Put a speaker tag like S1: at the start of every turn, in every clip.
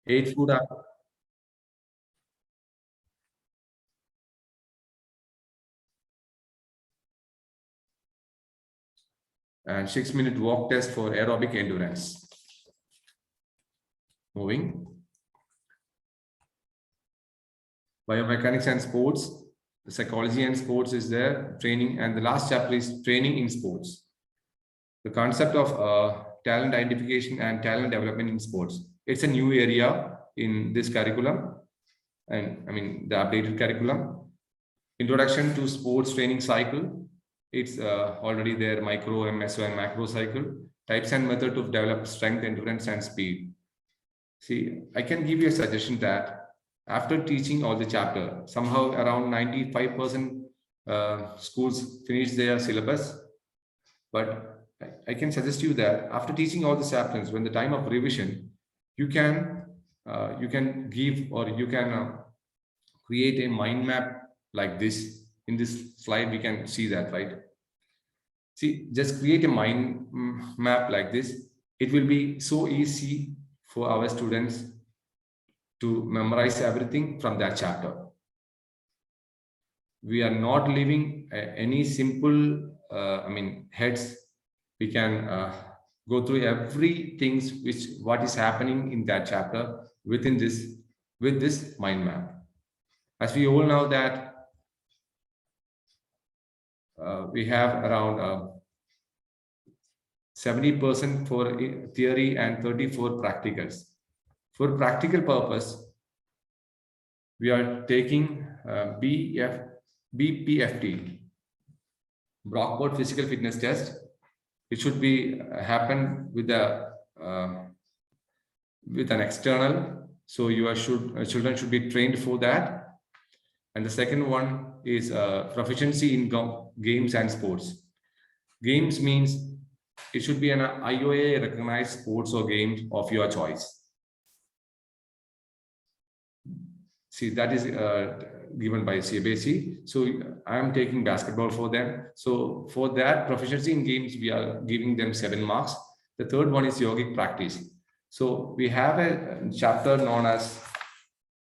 S1: 8 food and 6-minute walk test for aerobic endurance. Moving. Biomechanics and sports, the psychology and sports is there, training, and the last chapter is training in sports. The concept of talent identification and talent development in sports. It's a new area in this curriculum, and I mean the updated curriculum. Introduction to sports training cycle. It's already there, micro, MSO, and macro cycle. Types and method to develop strength, endurance, and speed. See, I can give you a suggestion that after teaching all the chapter, somehow around 95% schools finish their syllabus. But I can suggest you that after teaching all the chapters, when the time of revision, you can give, or you can create a mind map like this. In this slide, we can see that, right? See, just create a mind map like this. It will be so easy for our students to memorize everything from that chapter. We are not leaving any simple, heads. We can go through everything what is happening in that chapter with this mind map. As we all know that we have around 70% for theory and 34 practicals. For practical purpose, we are taking BPFT, Blackboard Physical Fitness Test. It should be happen with an external, so your children should be trained for that. And the second one is proficiency in games and sports. Games means it should be an IOA recognized sports or games of your choice. See, that is given by CBSE. So I am taking basketball for them. So for that proficiency in games, we are giving them 7 marks. The third one is yogic practice. So we have a chapter known as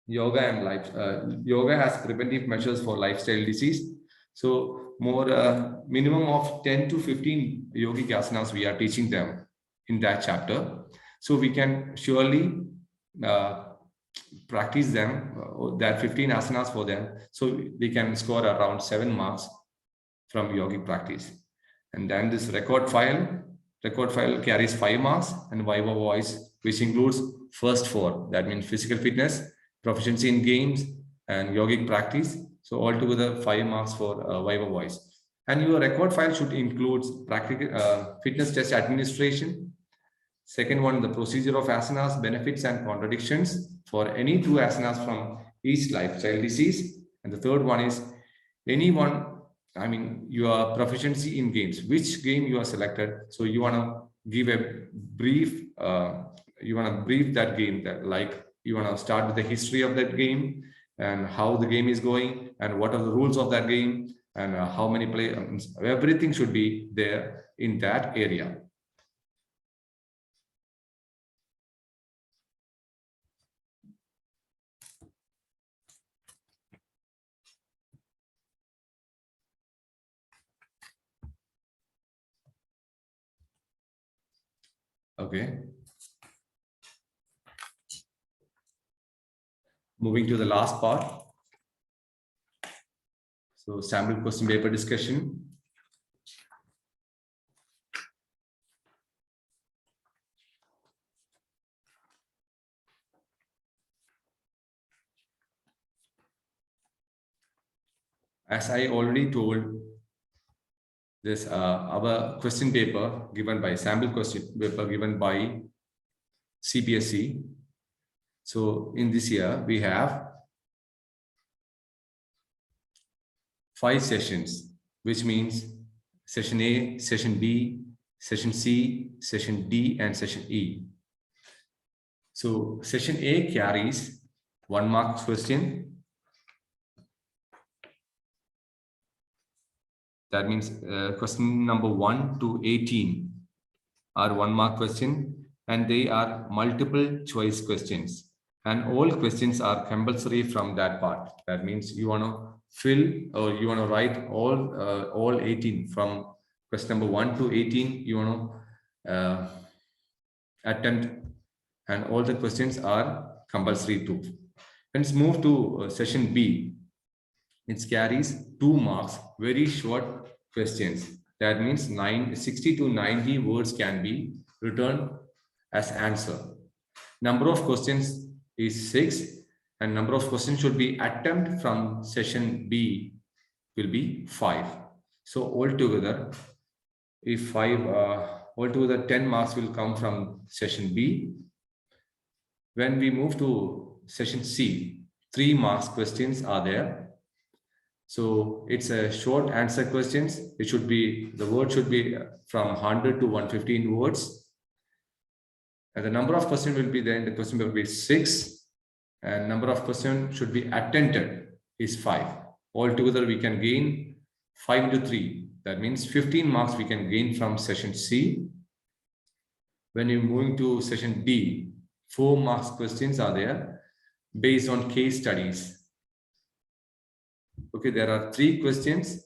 S1: yoga and life. Yoga has preventive measures for lifestyle disease. So more minimum of 10 to 15 yogic asanas we are teaching them in that chapter. So we can surely practice them, that 15 asanas for them, so they can score around 7 marks from yogic practice. And then this record file carries 5 marks, and Viva Voice, which includes first 4, that means physical fitness, proficiency in games, and yogic practice. So altogether 5 marks for Viva Voice. And your record file should include practical fitness test administration. Second one, the procedure of asanas, benefits and contradictions for any 2 asanas from each lifestyle disease. And the third one is your proficiency in games, which game you are selected. So you want to give a brief, that game, that like you want to start with the history of that game and how the game is going and what are the rules of that game and how many players. Everything should be there in that area. Okay. Moving to the last part. So sample question paper discussion. As I already told, this our question paper given by sample question paper given by CBSE. So in this year we have 5 sessions, which means session A, session B, session C, session D, and session E. So session A carries 1 mark question. That means question number 1 to 18 are 1 mark question, and they are multiple choice questions. and all questions are compulsory from that part. That means you want to fill or you want to write all 18 from question number 1 to 18. You want to attempt, and all the questions are compulsory too. Let's move to session B. It carries 2 marks, very short questions. That means 60 to 90 words can be written as answer. Number of questions is 6, and number of questions should be attempt from session B will be 5. So altogether, if 5, altogether 10 marks will come from session B. When we move to session C, 3 marks questions are there. So it's a short answer questions. It should be, the word should be from 100 to 115 words. And the number of questions will be there in the question will be 6. And number of questions should be attempted is 5. Altogether, we can gain 5 into 3. That means 15 marks we can gain from session C. When you're moving to session D, 4 marks questions are there based on case studies. Okay, there are 3 questions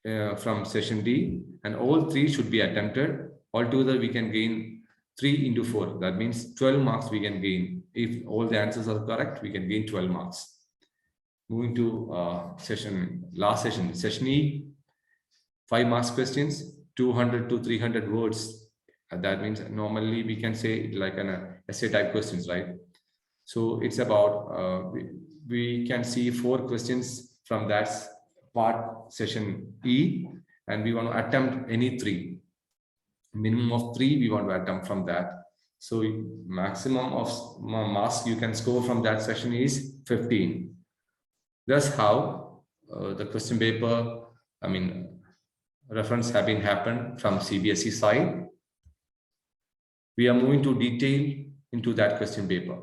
S1: from session D, and all 3 should be attempted. Altogether, we can gain 3 into 4. That means 12 marks we can gain. If all the answers are correct, we can gain 12 marks. Moving to last session, session E, 5 marks questions, 200 to 300 words. That means normally we can say like an essay type questions, right? So it's about, we can see 4 questions from that part, session E, and we want to attempt any 3. Minimum of 3 we want to attempt from that. So maximum of marks you can score from that session is 15. That's how the question paper, reference have been happened from CBSE side. We are moving to detail into that question paper.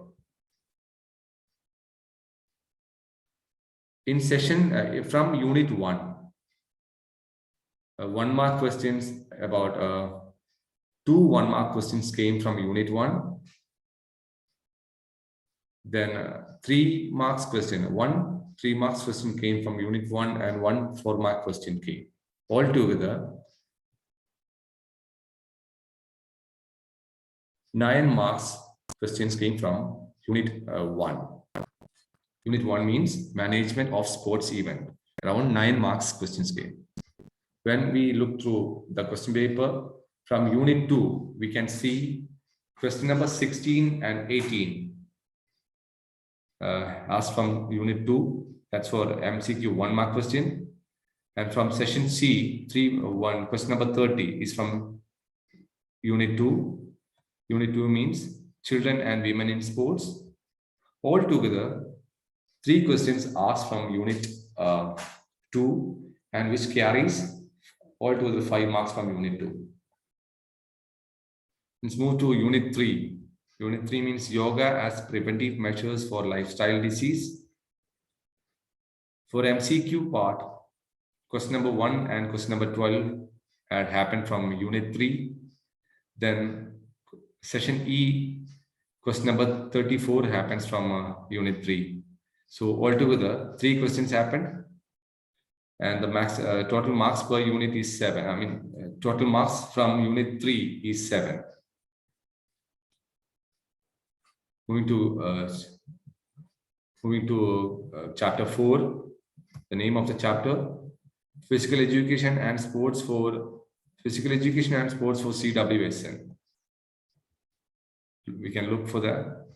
S1: In session from unit 1, 1 mark questions about 2 1 mark questions came from unit 1. Then 3 marks question, 1 3 marks question came from unit 1, and 1 4 mark question came. Altogether, 9 marks questions came from unit 1. Unit 1 means management of sports event. Around 9 marks questions came. When we look through the question paper from unit 2, we can see question number 16 and 18 asked from unit 2. That's for MCQ 1 mark question. And from session C, question number 30 is from unit 2. Unit 2 means children and women in sports. Altogether, 3 questions asked from unit 2, and which carries altogether 5 marks from unit 2. Let's move to unit 3. Unit 3 means yoga as preventive measures for lifestyle disease. For MCQ part, question number 1 and question number 12 had happened from unit 3. Then session E, question number 34 happens from unit 3. So altogether, 3 questions happened, and the max total marks per unit is 7. Total marks from unit 3 is 7. Moving to chapter 4, the name of the chapter, physical education and sports for CWSN. We can look for that.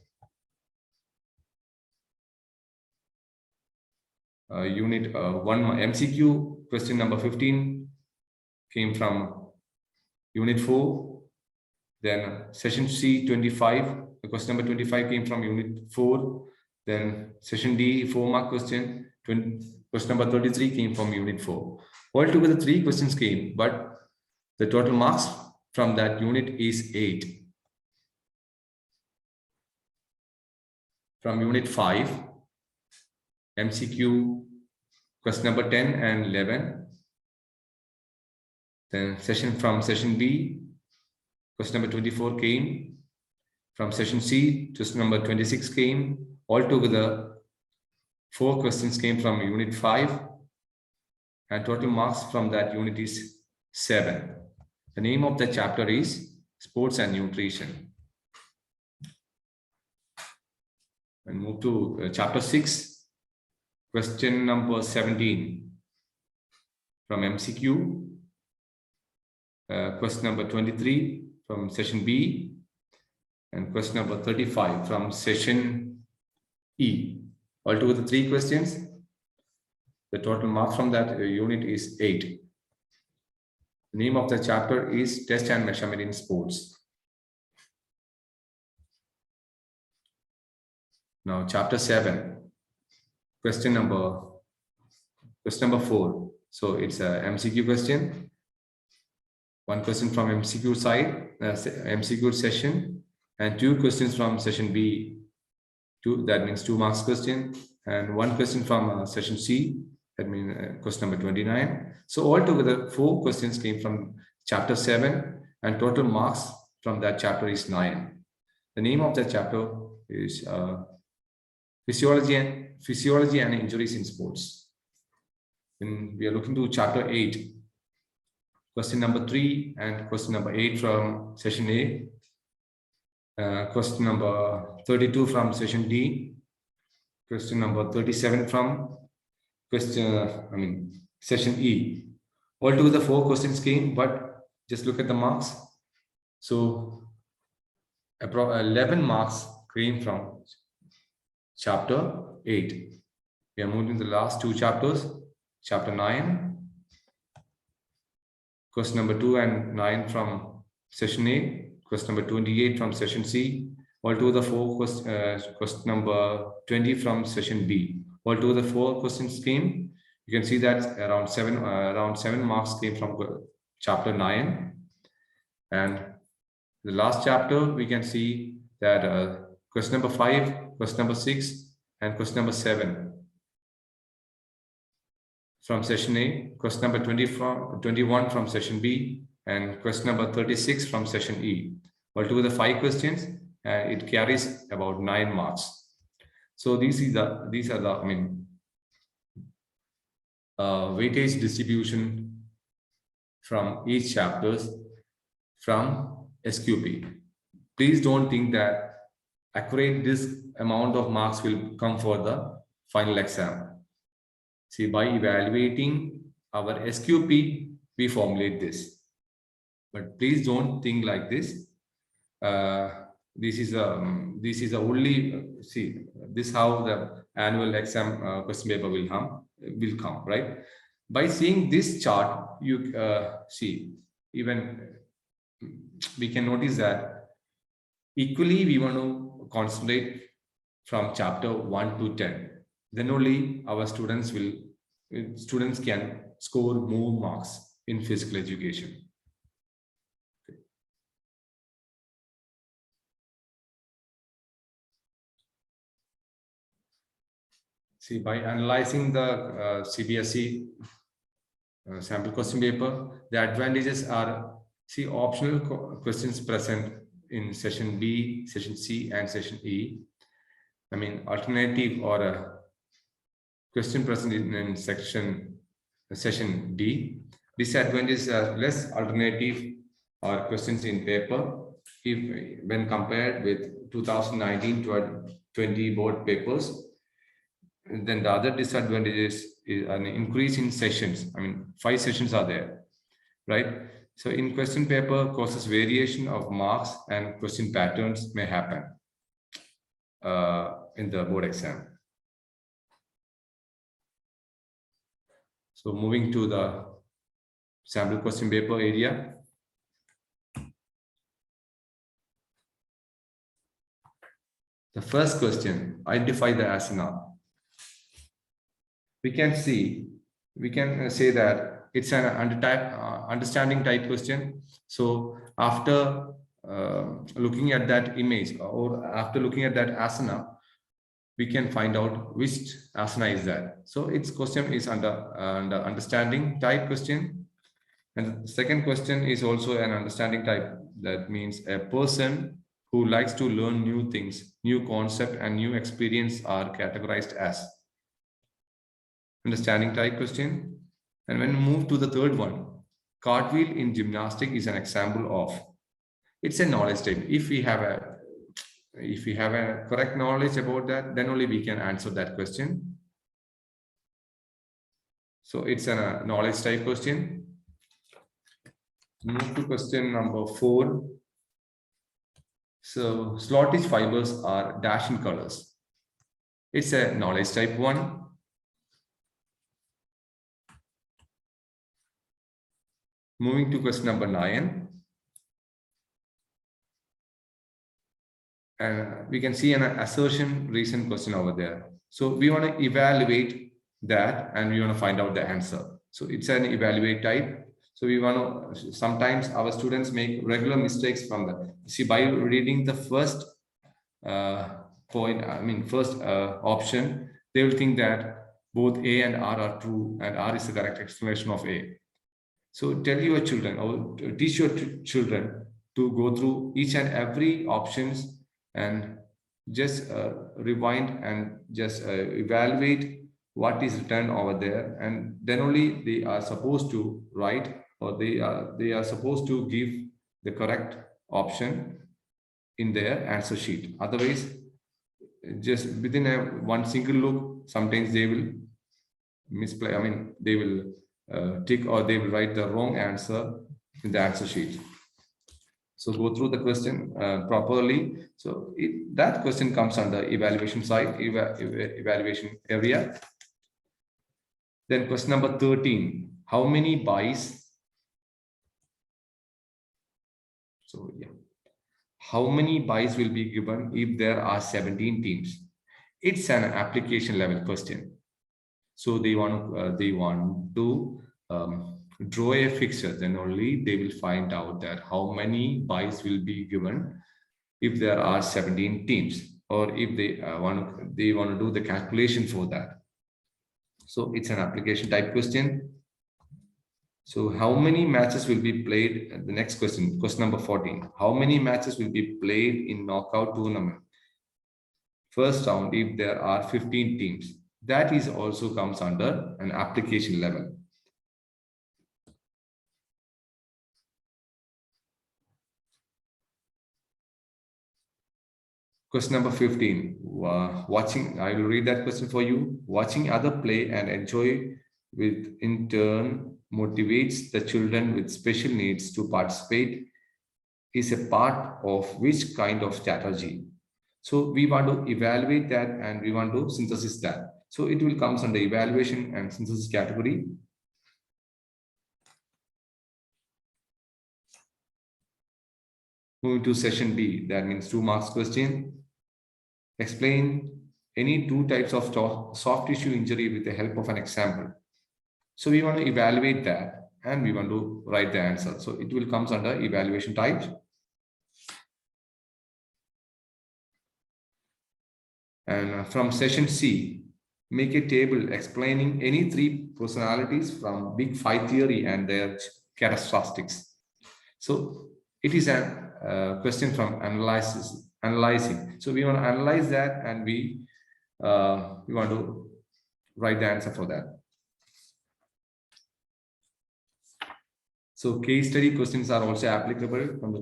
S1: Unit 1 MCQ question number 15 came from unit 4. Then session C 25, the question number 25 came from unit 4. Then session D 4 mark question, question number 33 came from unit 4. Altogether 3 questions came, but the total marks from that unit is 8. From unit 5, MCQ question number 10 and 11. Then from session B, question number 24 came From session C, question number 26 came. Altogether, 4 questions came from unit 5, and total marks from that unit is 7. The name of the chapter is Sports and Nutrition. And move to chapter 6, question number 17 from MCQ. Question number 23 from session B, and question number 35 from session E. Altogether 3 questions. The total marks from that unit is 8. The name of the chapter is Test and Measurement in Sports. Now, chapter 7, question number 4. So it's a MCQ question. 1 question from MCQ side, MCQ session, and 2 questions from session B. That means 2 marks question, and 1 question from session C. That means question number 29. So altogether 4 questions came from chapter 7, and total marks from that chapter is 9. The name of that chapter is Physiology and Injuries in Sports. Then we are looking to chapter 8, question number 3 and question number 8 from session A, question number 32 from session D, question number 37 from session E. Altogether 4 questions came, but just look at the marks. So 11 marks came from chapter 8. We are moving to the last 2 chapters. Chapter 9, question number 2 and 9 from session A, question number 28 from session C, altogether 4 question number 20 from session B. Altogether 4 questions came. You can see that around 7 marks came from chapter 9. And the last chapter, we can see that question number 5, question number 6, and question number 7 from session A, question number 21 from session B, and question number 36 from session E. Altogether 5 questions, and it carries about 9 marks. So these are the weightage distribution from each chapters from SQP. Please don't think that accurate this amount of marks will come for the final exam. See, by evaluating our SQP, we formulate this. But please don't think like this. This is only, see, this is how the annual exam question paper will come, right? By seeing this chart, you see, even we can notice that equally we want to concentrate from chapter 1 to 10. Then only our students can score more marks in physical education. Okay. See, by analyzing the CBSE sample question paper, the advantages are, see, optional questions present in session B, session C, and session E. Alternative or a question present in session D. Disadvantages are less alternative or questions in paper when compared with 2019-20 board papers. And then the other disadvantages is an increase in sessions. 5 sessions are there, right? So in question paper, causes variation of marks and question patterns may happen in the board exam. So moving to the sample question paper area. The first question, identify the asana. We can say that it's an understanding type question. So after looking at that image or after looking at that asana, we can find out which asana is that. So its question is under understanding type question. And the second question is also an understanding type. That means a person who likes to learn new things, new concept and new experience are categorized as understanding type question. And when we move to the third one, cartwheel in gymnastic is an example of, it's a knowledge type. If we have a correct knowledge about that, then only we can answer that question. So it's a knowledge type question. Move to question number 4. So slottish fibers are dash in colors. It's a knowledge type 1. Moving to question number 9. And we can see an assertion reason question over there. So we want to evaluate that and we want to find out the answer. So it's an evaluate type. So we want to, sometimes our students make regular mistakes from that. See, by reading the first first option, they will think that both A and R are true and R is the correct explanation of A. So tell your children or teach your children to go through each and every options and just rewind and just evaluate what is written over there, and then only they are supposed to write, or they are supposed to give the correct option in their answer sheet. Otherwise, just within one single look, sometimes they will misplay. They will tick or they will write the wrong answer in the answer sheet. So go through the question properly. So that question comes under evaluation side, evaluation area. Then question number 13, how many buys? So yeah, how many buys will be given if there are 17 teams? It's an application level question. So they want to draw a fixture, then only they will find out that how many buys will be given if there are 17 teams, or if they want to do the calculation for that. So it's an application type question. So how many matches will be played? The next question number 14. How many matches will be played in knockout tournament? First round, if there are 15 teams, that is also comes under an application level. Question number 15, watching, I will read that question for you. Watching other play and enjoy with in turn motivates the children with special needs to participate is a part of which kind of strategy? So we want to evaluate that and we want to synthesis that. So it will come under evaluation and synthesis category. Moving to session B, that means 2 marks question. Explain any 2 types of soft tissue injury with the help of an example. So we want to evaluate that and we want to write the answer. So it will come under evaluation types. And from session C, make a table explaining any 3 personalities from Big 5 theory and their characteristics. So it is a question from analyzing. So we want to analyze that and we want to write the answer for that. So case study questions are also applicable from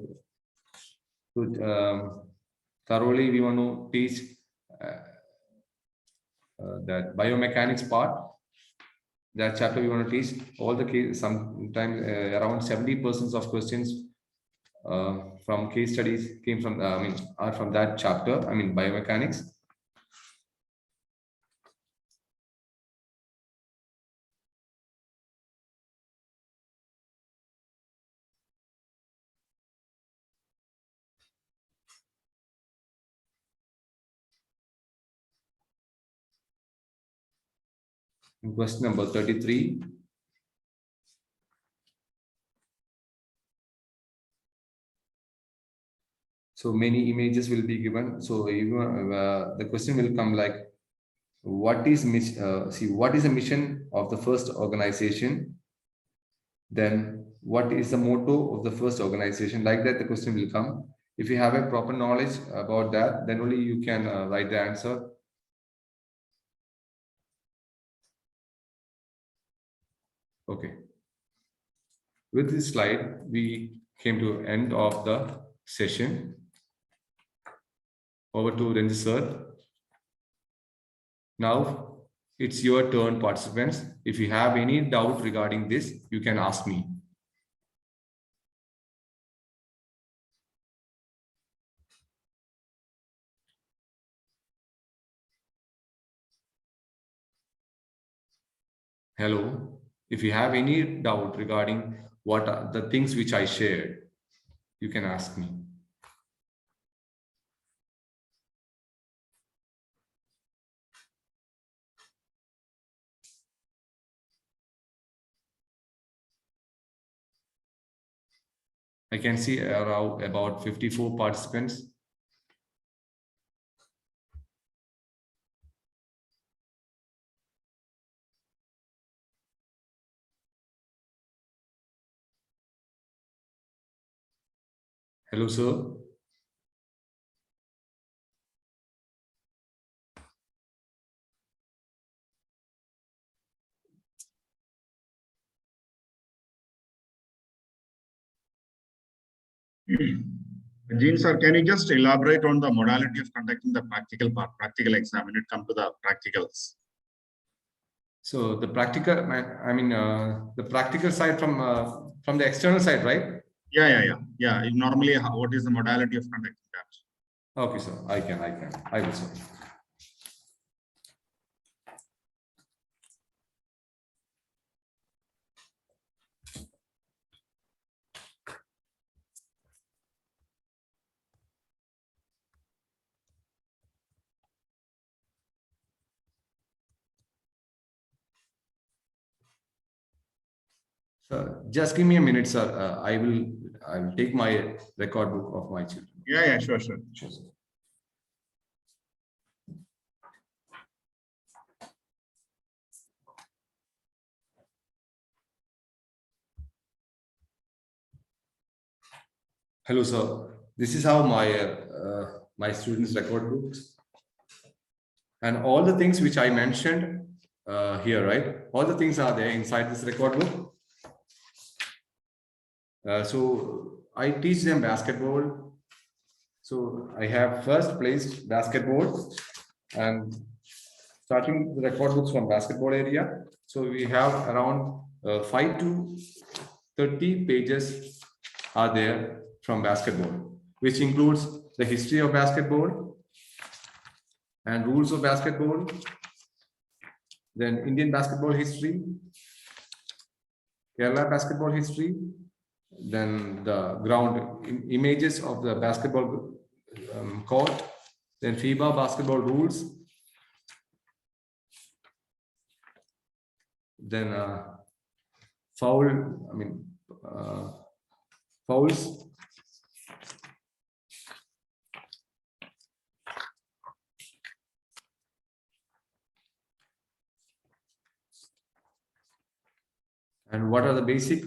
S1: the thoroughly we want to teach that biomechanics part. That chapter we want to teach all the case, sometimes around 70% of questions from case studies came from are from that chapter, biomechanics. Question number 33. So many images will be given. So the question will come like, what is what is the mission of the first organization? Then what is the motto of the first organization? Like that, the question will come. If you have a proper knowledge about that, then only you can write the answer. Okay. With this slide, we came to end of the session. Over to Renji sir. Now it's your turn, participants. If you have any doubt regarding this, you can ask me. Hello. If you have any doubt regarding what are the things which I shared, you can ask me. I can see around about 54 participants. Hello, sir.
S2: Gene sir, can you just elaborate on the modality of conducting the practical exam when it comes to the practicals?
S1: So the practical, the practical side from the external side, right?
S2: Yeah. Normally, what is the modality of conducting that?
S1: Okay, sir. I will, sir. Sir, just give me a minute, sir. I will take my record book of my children.
S2: Yeah, sure.
S1: Sure, sir. Hello, sir. This is how my students' record books and all the things which I mentioned here, right? All the things are there inside this record book. So I teach them basketball. So I have first placed basketball and starting the record books from basketball area. So we have around 5 to 30 pages are there from basketball, which includes the history of basketball and rules of basketball, then Indian basketball history, Kerala basketball history, then the ground images of the basketball court, then FIBA basketball rules, then fouls, and what are the basic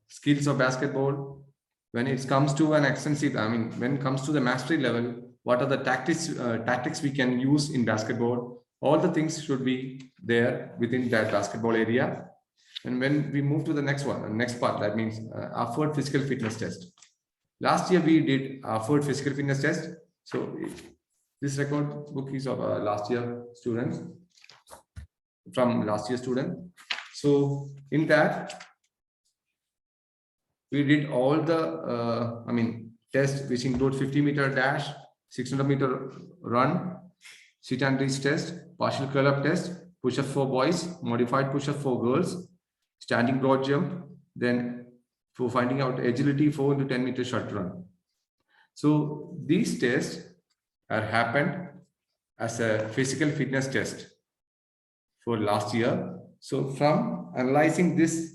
S1: skills of basketball. When it comes to an extensive, when it comes to the mastery level, what are the tactics we can use in basketball? All the things should be there within that basketball area. And when we move to the next part, that means Afford physical fitness test. Last year we did Afford physical fitness test. So this record book is of last year students, from last year student. So in that, we did all the tests, which include 50-meter dash, 600-meter run, sit and reach test, partial curl-up test, push-up for boys, modified push-up for girls, standing broad jump, then for finding out agility, 4 into 10-meter short run. So these tests are happened as a physical fitness test for last year. So from analyzing this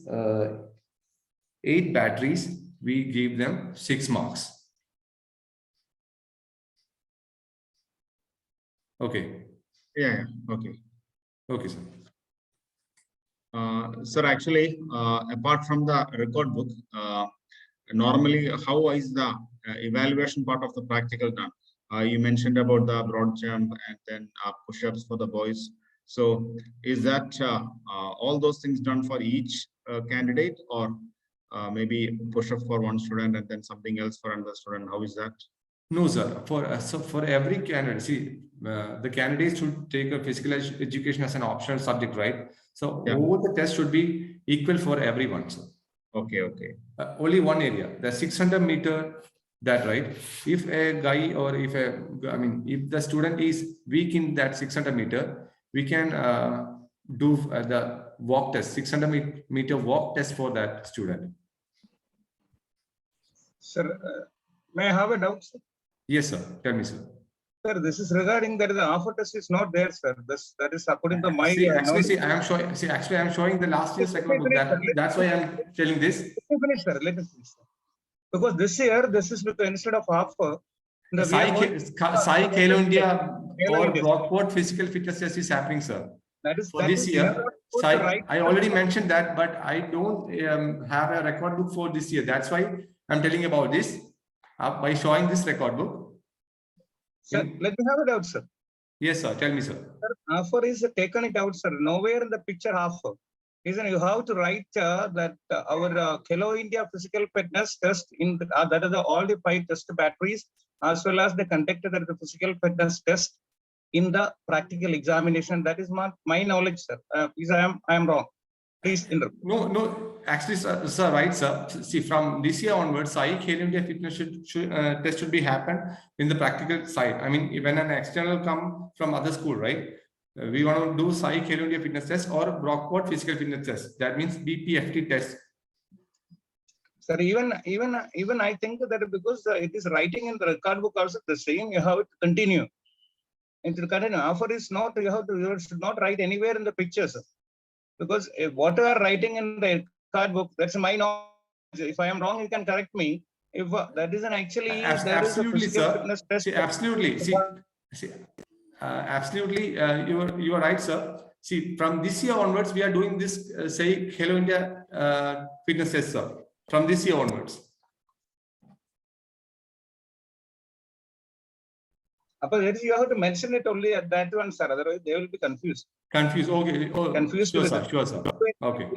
S1: 8 batteries, we give them 6 marks. Okay.
S2: Yeah. Okay.
S1: Okay, sir.
S2: Sir, actually, apart from the record book, normally, how is the evaluation part of the practical done. You mentioned about the broad jump and then push-ups for the boys. So is that all those things done for each candidate, or maybe push-up for one student and then something else for another student? How is that?
S1: No, sir. For every candidate, see, the candidates should take a physical education as an optional subject, right? So
S2: Yeah.
S1: all the tests should be equal for everyone. So
S2: Okay.
S1: only one area, the 600-meter, that right. If a guy or if the student is weak in that 600-meter, we can do the walk test, 600-meter walk test for that student.
S3: Sir, may I have a doubt, sir?
S1: Yes, sir. Tell me, sir.
S3: Sir, this is regarding that the offer test is not there, sir. That is according to my.
S1: Actually, I am showing the last year's record book. That's why I am telling this.
S3: Let me finish, sir. Let me finish, sir. Because this year, this is with instead of offer.
S1: Sai Khelo India or Brockport physical fitness test is happening, sir.
S3: That is
S1: for this year. I already mentioned that, but I don't have a record book for this year. That's why I'm telling about this by showing this record book.
S3: Sir, let me have it out, sir.
S1: Yes, sir. Tell me, sir.
S3: Sir, offer is taken it out, sir. Nowhere in the picture offer. Reason you have to write that our Khelo India physical fitness test in that is all the 5 test batteries, as well as the conducted the physical fitness test in the practical examination. That is my knowledge, sir. Please, I am wrong. Please interrupt.
S1: No. Actually, sir, right, sir. See, from this year onwards, Sai Khelo India fitness test should be happen in the practical side. I mean, when an external come from other school, right? We want to do Sai Khelo India fitness test or Brockport physical fitness test. That means BPFT test.
S3: Sir, even I think that because it is writing in the record book also the same, you have to continue. And to continue, offer is not, you should not write anywhere in the pictures. Because what you are writing in the record book, that's my knowledge. If I am wrong, you can correct me. If that isn't actually, there is a physical fitness test.
S1: See, absolutely. Absolutely, you are right, sir. See, from this year onwards, we are doing this say Khelo India fitness test, sir. From this year onwards.
S3: But you have to mention it only at that one, sir. Otherwise, they will be confused.
S1: Confused. Okay.
S3: Confused.
S1: Sure, sir. Sure, sir. Okay.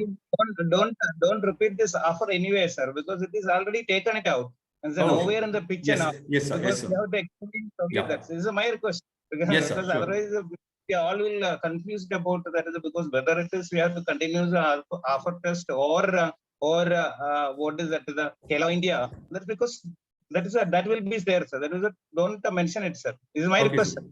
S3: Don't repeat this offer anyway, sir, because it is already taken it out. And then nowhere in the picture now.
S1: Yes, sir. Yes, sir.
S3: You have to explain only that. This is my request. Because,
S1: yes, sir. Sure.
S3: Otherwise, we all will confused about that. Because whether it is we have to continue the offer test or what is that? The Khelo India. That's because that will be there, sir. That is don't mention it, sir. This is my request. Sir.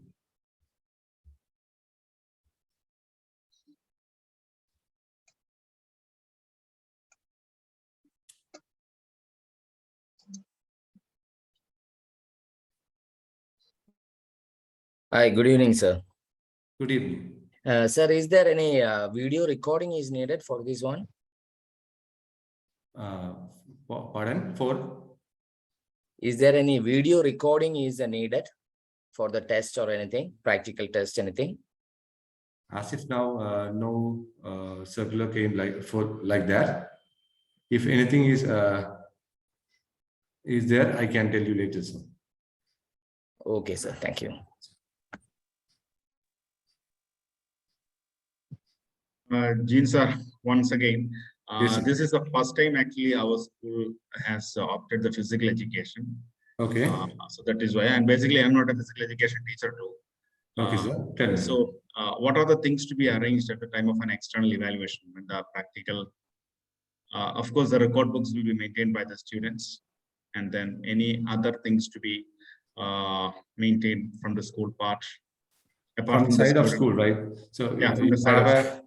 S4: Hi, good evening, sir.
S1: Good evening.
S4: Sir, is there any video recording is needed for this one?
S1: Pardon? For?
S4: Is there any video recording is needed for the test or anything, practical test, anything?
S1: As if now, no circular came like that. If anything is there, I can tell you later, sir.
S4: Okay, sir. Thank you.
S2: Gene sir, once again,
S1: yes,
S2: this is the first time actually our school has opted the physical education.
S1: Okay.
S2: So that is why, and basically I'm not a physical education teacher too.
S1: Okay, sir. Tell me.
S2: So what are the things to be arranged at the time of an external evaluation when the practical? Of course, the record books will be maintained by the students, and then any other things to be maintained from the school part.
S1: Apart from the side of school, right? So
S2: yeah, from the side of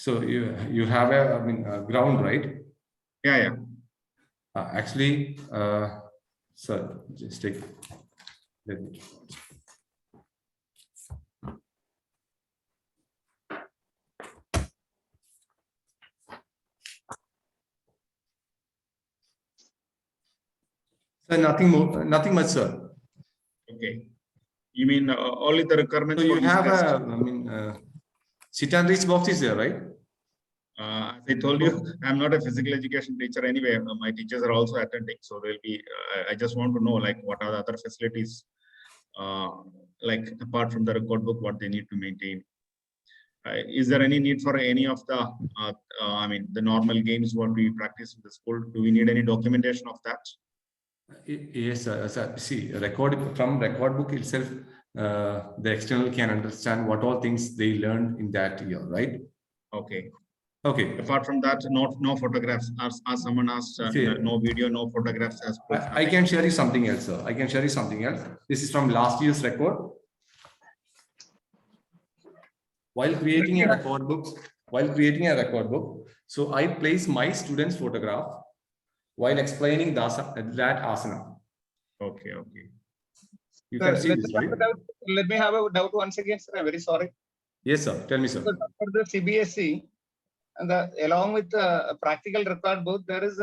S1: so you have a ground, right?
S2: Yeah.
S1: Actually, sir, just take. Let me. Sir, nothing more, nothing much, sir.
S2: Okay. You mean only the requirements?
S1: So you have a, sit and reach box is there, right?
S2: As I told you, I'm not a physical education teacher anyway. My teachers are also attending, so they'll be. I just want to know, like, what are the other facilities, like apart from the record book, what they need to maintain. Is there any need for any of the, I mean, the normal games what we practice in the school? Do we need any documentation of that?
S1: Yes, sir. See, from record book itself, the external can understand what all things they learned in that year, right?
S2: Okay.
S1: Okay.
S2: Apart from that, no photographs. As someone asked, no video, no photographs as proof.
S1: I can share you something else, sir. I can share you something else. This is from last year's record. While creating a record book, so I place my student's photograph while explaining that asana.
S2: Okay, okay.
S1: You can see this, right?
S3: Let me have a doubt once again, sir. I'm very sorry.
S1: Yes, sir. Tell me, sir.
S3: For the CBSE, and along with the practical record book, there is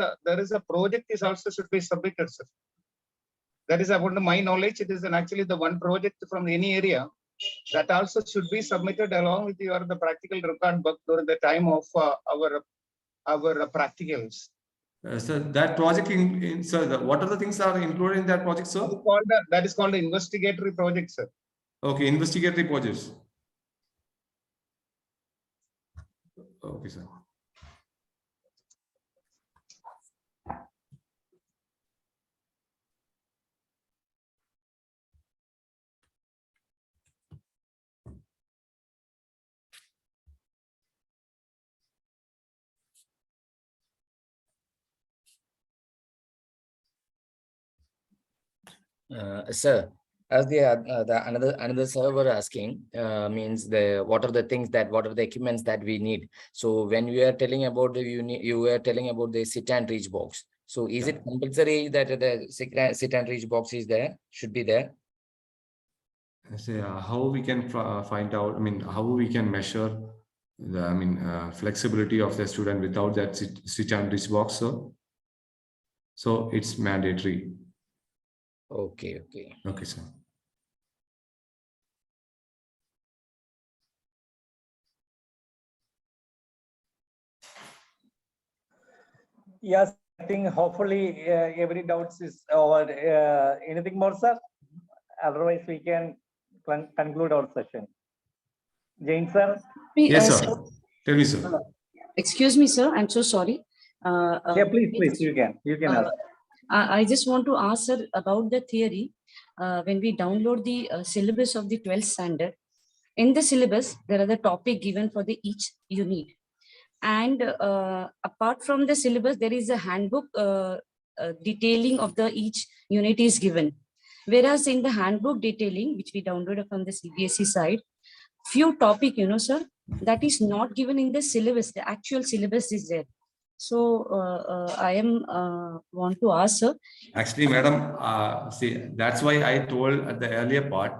S3: a project is also should be submitted, sir. That is about my knowledge. It is actually the one project from any area that also should be submitted along with the practical record book during the time of our practicals.
S1: Sir, that project sir, what are the things that are included in that project, sir?
S3: That is called the investigatory project, sir.
S1: Okay, investigatory projects. Okay, sir.
S4: Sir, as another sir were asking, means what are the equipments that we need. So when we are telling about you were telling about the sit and reach box. So is it compulsory that the sit and reach box is there, should be there?
S1: Say how we can find out, I mean, how we can measure the, flexibility of the student without that sit and reach box, sir? So it's mandatory.
S4: Okay.
S1: Okay, sir.
S5: Yes, I think hopefully every doubt is over. Anything more, sir? Otherwise, we can conclude our session. Jain, sir?
S1: Yes, sir. Tell me, sir.
S6: Excuse me, sir. I'm so sorry.
S5: Yeah, please. You can ask.
S6: I just want to ask, sir, about the theory. When we download the syllabus of the 12th standard, in the syllabus, there are the topic given for the each unit. And apart from the syllabus, there is a handbook detailing of the each unit is given. Whereas in the handbook detailing, which we downloaded from the CBSE side, few topic, sir, that is not given in the syllabus. The actual syllabus is there. So I am want to ask, sir.
S1: Actually, madam, see, that's why I told at the earlier part.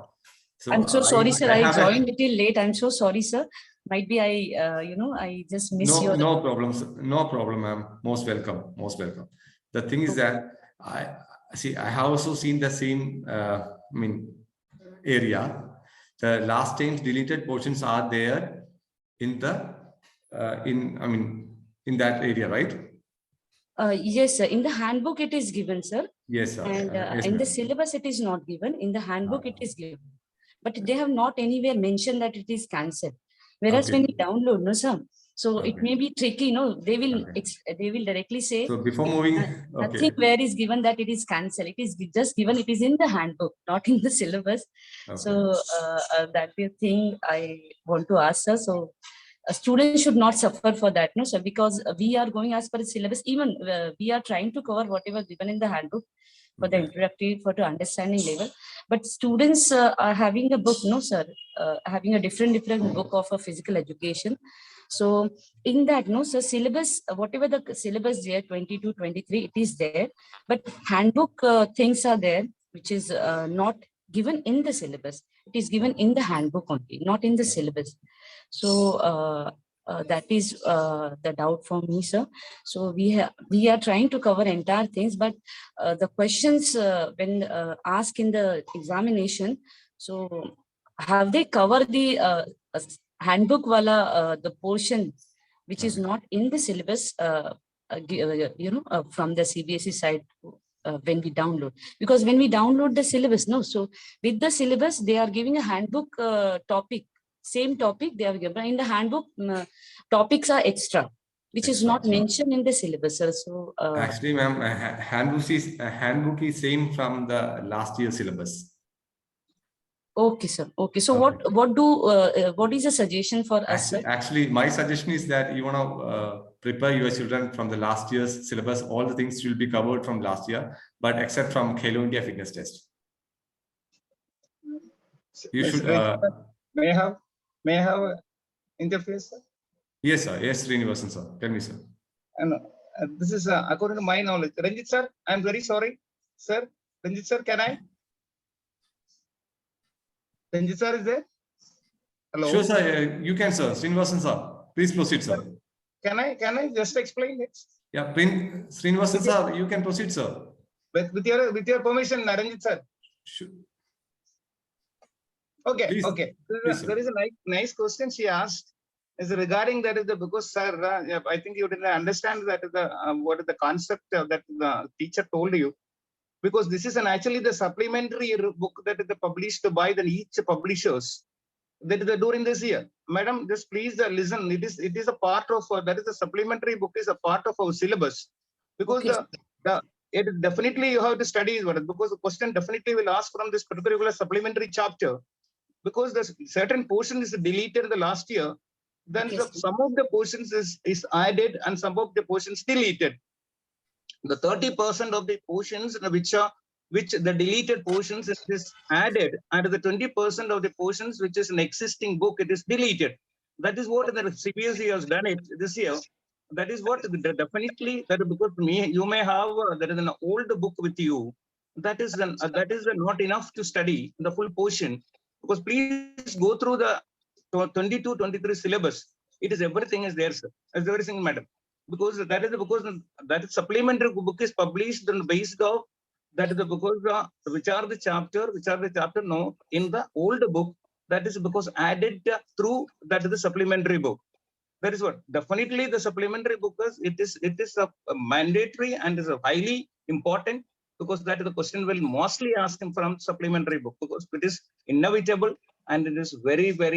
S1: So
S6: I'm so sorry, sir. I joined a little late. I'm so sorry, sir. Might be I just missed your.
S1: No problem, sir. No problem, ma'am. Most welcome. The thing is that I have also seen the same, area. The last time's deleted portions are there in the, in that area, right?
S6: Yes, sir. In the handbook, it is given, sir.
S1: Yes, sir.
S6: And
S1: Yes,
S6: in the
S1: ma'am.
S6: syllabus, it is not given. In the handbook, it is given. But they have not anywhere mentioned that it is cancelled. Whereas when you download, no, sir. So it may be tricky, they will directly say.
S1: So before moving,
S6: nothing where is given that it is cancelled. It is just given, it is in the handbook, not in the syllabus. So that is the thing I want to ask, sir. So a student should not suffer for that, no, sir, because we are going as per the syllabus. Even we are trying to cover whatever given in the handbook for the introductory, for the understanding level. But students are having a book, no, sir, having a different book of a physical education. So in that, no, sir, syllabus, whatever the syllabus there, 22, 23, it is there. But handbook things are there, which is not given in the syllabus. It is given in the handbook only, not in the syllabus. So that is the doubt for me, sir. So we are trying to cover entire things, but the questions when asked in the examination, so have they covered the handbook wala the portion which is not in the syllabus, from the CBSE side when we download. Because when we download the syllabus, no, so with the syllabus, they are giving a handbook topic, same topic they have given. In the handbook, topics are extra, which is not mentioned in the syllabus, sir. So
S1: actually, ma'am, handbook is same from the last year syllabus.
S6: okay, sir. Okay, so what is the suggestion for us, sir?
S1: Actually, my suggestion is that you want to prepare your children from the last year's syllabus. All the things will be covered from last year, but except from Khelo India fitness test. You should.
S3: May I have interface, sir?
S1: Yes, sir. Yes, Srinivasan, sir. Tell me, sir.
S3: And this is according to my knowledge. Ranjit sir, I'm very sorry, sir. Ranjit sir, can I? Ranjit sir is there? Hello.
S1: Sure, sir. You can, sir. Srinivasan, sir. Please proceed, sir.
S3: Can I just explain it?
S1: Yeah, Srinivasan, sir. You can proceed, sir.
S3: With your permission, Ranjit sir.
S1: Sure.
S3: Okay,
S1: Please,
S3: okay.
S1: please,
S3: There is a nice question she asked. Is regarding that is the because sir, I think you didn't understand that is the what is the concept that the teacher told you, because this is actually the supplementary book that is published by the each publishers that is during this year. Madam, just please listen. It is a part of that is the supplementary book is a part of our syllabus, because
S6: Okay.
S3: it definitely you have to study because the question definitely will ask from this particular supplementary chapter, because the certain portion is deleted in the last year. Then some of the portions is added and some of the portions deleted. The 30% of the portions which the deleted portions is added, and the 20% of the portions which is an existing book, it is deleted. That is what the CBSE has done it this year. That is what definitely that because you may have there is an old book with you. That is not enough to study the full portion, because please go through the 22-23 syllabus. It is everything is there, sir. It's everything, madam. Because that is supplementary book is published on based of that is because which are the chapter no in the old book, that is because added through that is the supplementary book. That is what definitely the supplementary book is a mandatory and is a highly important, because that is the question will mostly ask him from supplementary book, because it is inevitable and it is very that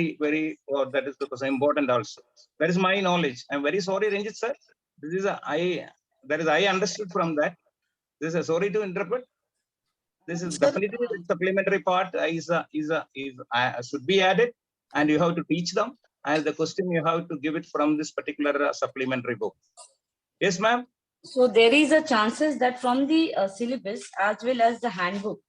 S3: is because important also. That is my knowledge. I'm very sorry, Ranjit sir. This is I understood from that. This is a sorry to interpret. This is definitely the supplementary part should be added, and you have to teach them. And the question you have to give it from this particular supplementary book. Yes, ma'am.
S6: So there is a chances that from the syllabus as well as the handbook,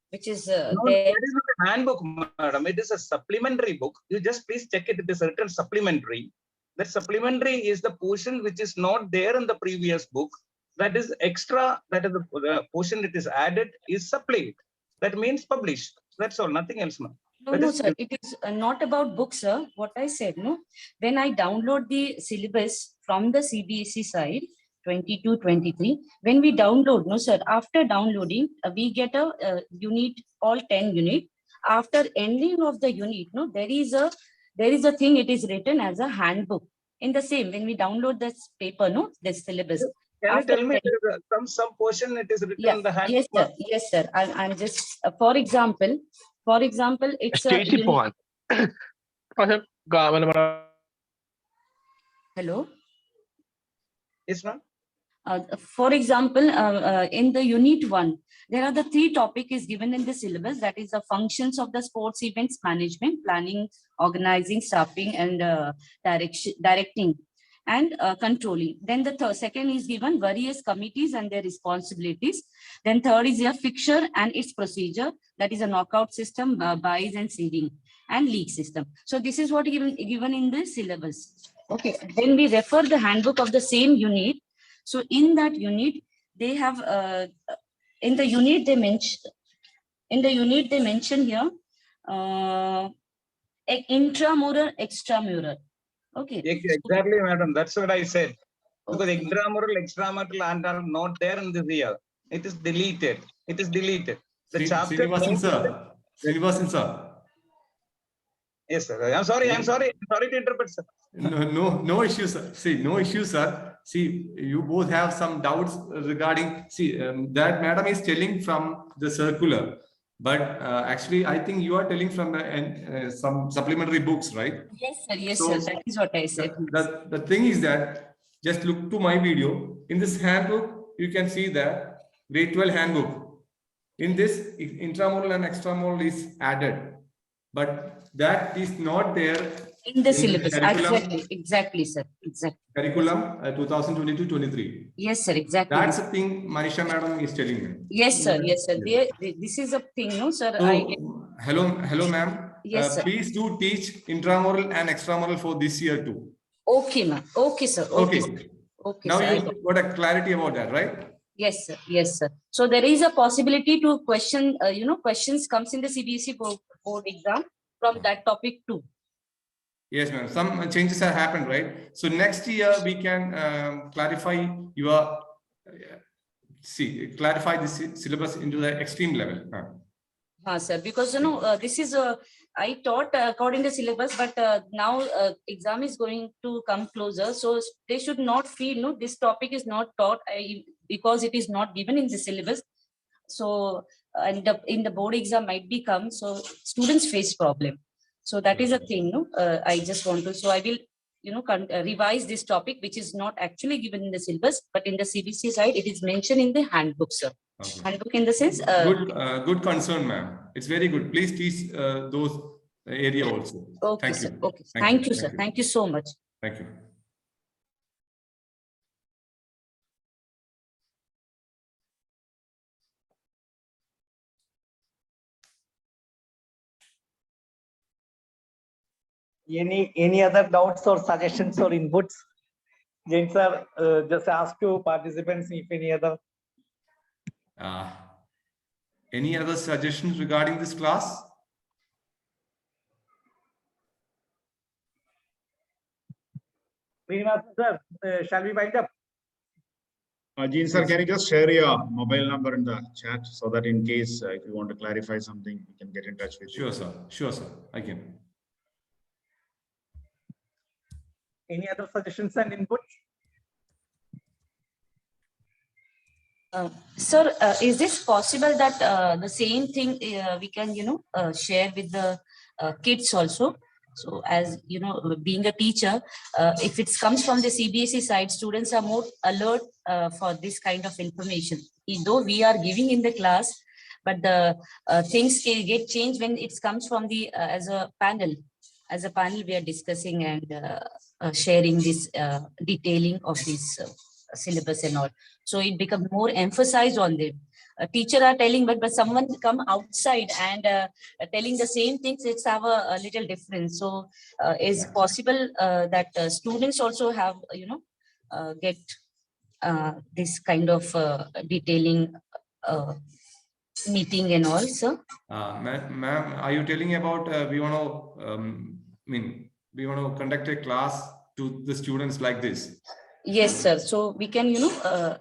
S6: which is
S3: No,
S6: there.
S3: that is not a handbook, madam. It is a supplementary book. You just please check it. It is written supplementary. That supplementary is the portion which is not there in the previous book. That is extra. That is the portion that is added is supplied. That means published. That's all. Nothing else, ma'am.
S6: No, sir. It is not about books, sir. What I said, no. When I download the syllabus from the CBSE side, 22-23, when we download, no, sir. After downloading, we get a unit, all 10 unit. After ending of the unit, no, there is a thing. It is written as a handbook. In the same, when we download this paper, no, this syllabus.
S3: Can you tell me some portion it is written in the handbook?
S6: Yes, sir. Yes, sir. I'm just for example, it's a hello.
S3: Yes, ma'am.
S6: For example, in the unit 1, there are the 3 topic is given in the syllabus. That is the functions of the sports events management, planning, organizing, staffing, and directing and controlling. Then the second is given various committees and their responsibilities. Then third is a fixture and its procedure. That is a knockout system, buys and seeding, and league system. So this is what given in the syllabus. Okay. Then we refer the handbook of the same unit. So in that unit, they have in the unit they mention here intramural, extramural. Okay.
S3: Exactly, madam. That's what I said. Because intramural, extramural, and are not there in this year. It is deleted. It is deleted. The chapter.
S1: Srinivasan, sir. Srinivasan, sir.
S3: Yes, sir. I'm sorry. I'm sorry. I'm sorry to interpret, sir.
S1: No issues, sir. See, no issues, sir. See, you both have some doubts regarding, see, that madam is telling from the circular, but actually, I think you are telling from some supplementary books, right?
S6: Yes, sir. Yes,
S1: So,
S6: sir. That is what I said.
S1: the thing is that, just look to my video. In this handbook, you can see that grade 12 handbook. In this, intramural and extramural is added, but that is not there
S6: In the
S1: in
S6: syllabus.
S1: curriculum.
S6: Exactly, sir. Exactly.
S1: Curriculum 2022-23.
S6: Yes, sir. Exactly.
S1: That's the thing Manisha madam is telling me.
S6: Yes, sir. Yes, sir.
S1: Yes.
S6: This is a thing, no, sir.
S1: So, hello, ma'am.
S6: Yes, sir.
S1: Please do teach intramural and extramural for this year too.
S6: Okay, ma'am. Okay, sir. Okay.
S1: Okay.
S6: Okay,
S1: Now
S6: sir.
S1: you got a clarity about that, right?
S6: Yes, sir. Yes, sir. So there is a possibility to question, questions comes in the CBSE board exam from that topic too.
S1: Yes, ma'am. Some changes have happened, right? So next year we can clarify your clarify this syllabus into the extreme level.
S6: Sir, because this is I taught according to syllabus, but now exam is going to come closer, so they should not feel this topic is not taught because it is not given in the syllabus. So and in the board exam might be come, so students face problem. So that is a thing. I just want to. So I will revise this topic, which is not actually given in the syllabus, but in the CBC side, it is mentioned in the handbook, sir.
S1: Okay.
S6: Handbook in the sense.
S1: Good concern, ma'am. It's very good. Please teach those area also.
S6: Okay,
S1: Thank
S6: sir.
S1: you.
S6: Okay. Thank you, sir. Thank you so much.
S1: Thank you.
S5: Any other doubts or suggestions or inputs? Jain sir, just ask to participants if
S1: any other suggestions regarding this class?
S5: Sir, shall we wind up?
S2: Jean sir, can you just share your mobile number in the chat so that in case if you want to clarify something, we can get in touch with you.
S1: Sure, sir. Sure, sir. I can.
S5: Any other suggestions and inputs?
S6: Sir, is this possible that the same thing we can, share with the kids also? So as being a teacher, if it comes from the CBSE side, students are more alert for this kind of information. Though we are giving in the class, but the things can get changed when it comes from the as a panel. As a panel, we are discussing and sharing this detailing of this syllabus and all. So it becomes more emphasized on them. A teacher are telling, but someone come outside and telling the same things, it's have a little difference. So is possible that students also have, get this kind of detailing meeting and all, sir?
S1: Ma'am, are you telling about we want to, we want to conduct a class to the students like this?
S6: Yes, sir. So we can,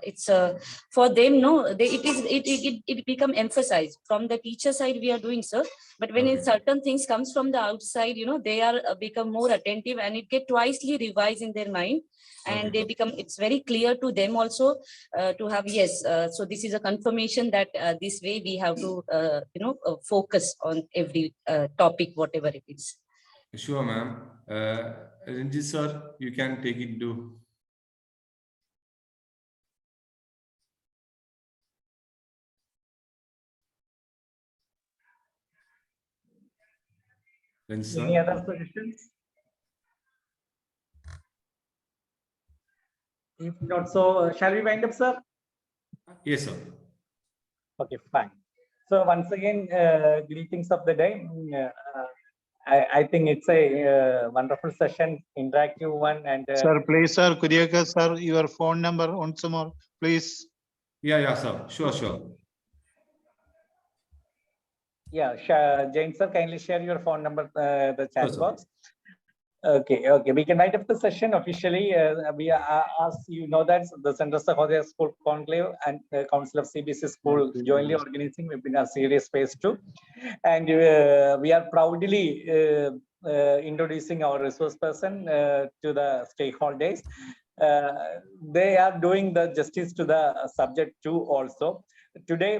S6: it's for them, it become emphasized from the teacher side we are doing, sir. But when in certain things comes from the outside, they are become more attentive and it get twicely revised in their mind. And they become, it's very clear to them also to have, yes. So this is a confirmation that this way we have to, focus on every topic, whatever it is.
S1: Sure, ma'am. Ranjit sir, you can take it to.
S5: Any other suggestions? If not so, shall we wind up, sir?
S1: Yes, sir.
S5: Okay, fine. So once again, greetings of the day. I think it's a wonderful session, interactive one. And
S7: sir, please, sir, Kuryaka, sir, your phone number once more, please.
S1: Yeah, sir. Sure.
S5: Yeah, Jain sir, kindly share your phone number, the chat
S1: Sure,
S5: box. Okay. We can wind up the session officially. We are, as you know, that the Central Sahodia School Conclave and the Council of CBSE School jointly organizing webinar series phase 2, and we are proudly introducing our resource person to the stakeholders. They are doing the justice to the subject too also. Today,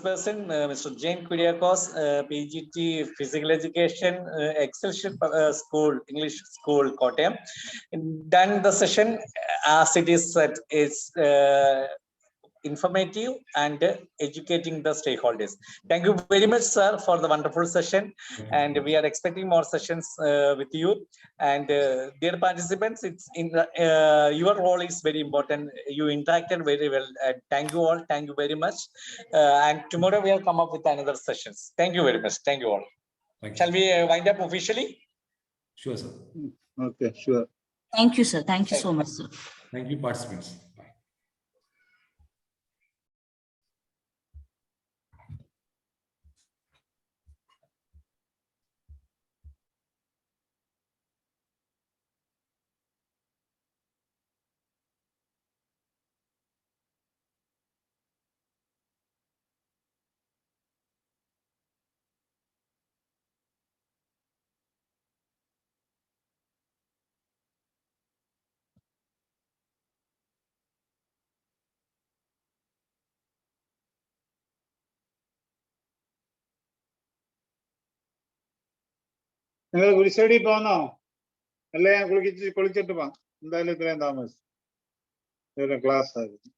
S5: person, Mr. Jane Kuriakos, PGT Physical Education, Excelsior School, English School, Kottayam. Done the session as it is set, is informative and educating the stakeholders. Thank you very much, sir, for the wonderful session. And we are expecting more sessions with you. And dear participants, it's in your role is very important. You interacted very well. Thank you all. Thank you very much. And tomorrow we'll come up with another sessions. Thank you very much. Thank you all. Shall we wind up officially?
S1: Sure, sir.
S7: Okay, sure.
S6: Thank you, sir. Thank you so much, sir.
S1: Thank you, participants. Bye.
S7: നിങ്ങൾ കുരിശടി പോന്നോ? അല്ലേ ഞാൻ കുളിച്ചിട്ട് പോവാം. എന്തായാലും ഇത്രയും താമസം class ആയിരുന്നു.